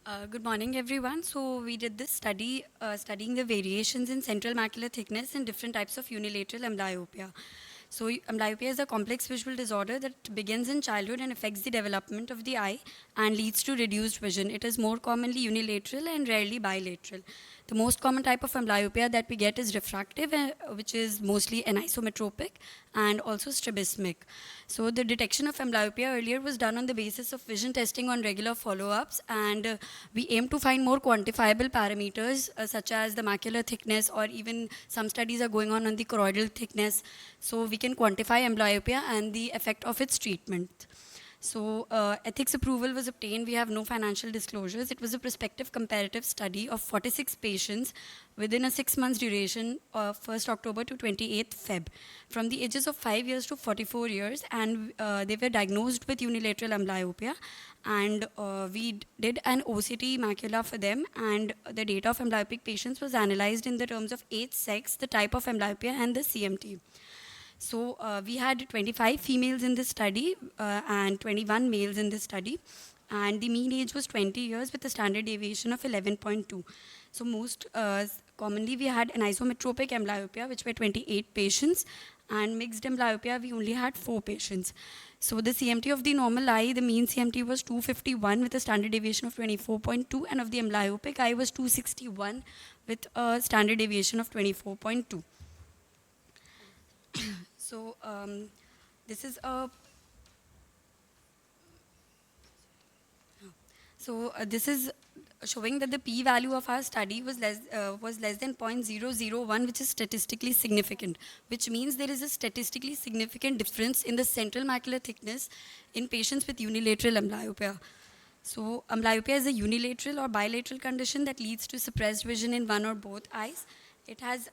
Good morning, everyone. So we did this study studying the variations in central macular thickness in different types of unilateral amblyopia. So amblyopia is a complex visual disorder that begins in childhood and affects the development of the eye and leads to reduced vision. It is more commonly unilateral and rarely bilateral. The most common type of amblyopia that we get is refractive, which is mostly anisometropic, and also strabismic. So the detection of amblyopia earlier was done on the basis of vision testing on regular follow-ups, and we aim to find more quantifiable parameters such as the macular thickness, or even some studies are going on the choroidal thickness, so we can quantify amblyopia and the effect of its treatment. So ethics approval was obtained. We have no financial disclosures. It was a prospective comparative study of 46 patients within a 6 months duration of 1st October to 28th Feb, from the ages of 5 years to 44 years, and they were diagnosed with unilateral amblyopia, and we did an OCT macula for them, and the data of amblyopic patients was analyzed in the terms of age, sex, the type of amblyopia, and the CMT. So we had 25 females in this study and 21 males in this study. And the mean age was 20 years with a standard deviation of 11.2. So most commonly we had anisometropic amblyopia, which were 28 patients, and mixed amblyopia, we only had 4 patients. So the CMT of the normal eye, the mean CMT was 251 with a standard deviation of 24.2, and of the amblyopic eye was 261 with a standard deviation of 24.2. So this is a this is showing that the p-value of our study was less than 0.001, which is statistically significant, which means there is a statistically significant difference in the central macular thickness in patients with unilateral amblyopia. So amblyopia is a unilateral or bilateral condition that leads to suppressed vision in one or both eyes. It has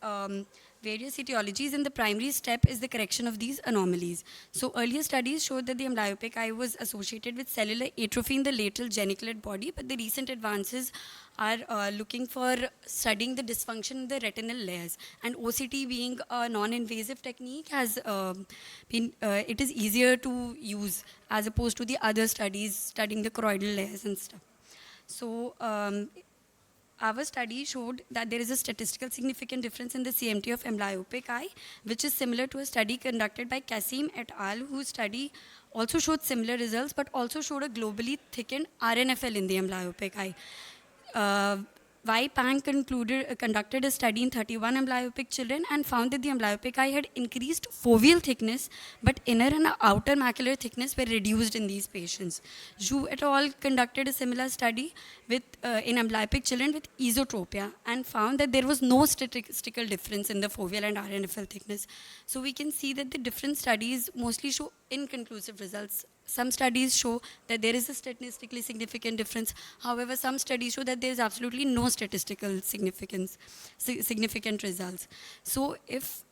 various etiologies, and the primary step is the correction of these anomalies. So earlier studies showed that the amblyopic eye was associated with cellular atrophy in the lateral geniculate body, but the recent advances are looking for studying the dysfunction in the retinal layers. And OCT, being a non-invasive technique, has it is easier to use as opposed to the other studies studying the choroidal layers and stuff. So our study showed that there is a statistical significant difference in the CMT of amblyopic eye, which is similar to a study conducted by Kasim et al., whose study also showed similar results, but also showed a globally thickened RNFL in the amblyopic eye. Wai Pang conducted a study in 31 amblyopic children and found that the amblyopic eye had increased foveal thickness, but inner and outer macular thickness were reduced in these patients. Zhu et al. Conducted a similar study in amblyopic children with esotropia and found that there was no statistical difference in the foveal and RNFL thickness. So we can see that the different studies mostly show inconclusive results. Some studies show that there is a statistically significant difference. However, some studies show that there is absolutely no statistical significant results. So if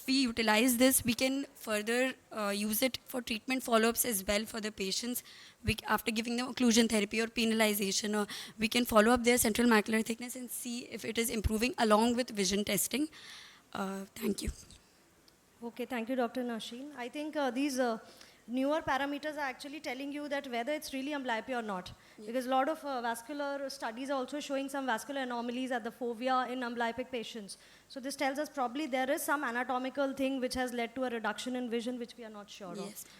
we utilize this, we can further use it for treatment follow-ups as well for the patients. After giving them occlusion therapy or penalization, or we can follow up their central macular thickness and see if it is improving along with vision testing. Thank you. Okay, thank you, Dr. Nasheen. I think these newer parameters are actually telling you that whether it's really amblyopia or not. Yeah. Because a lot of vascular studies are also showing some vascular anomalies at the fovea in amblyopic patients. So this tells us probably there is some anatomical thing which has led to a reduction in vision which we are not sure of.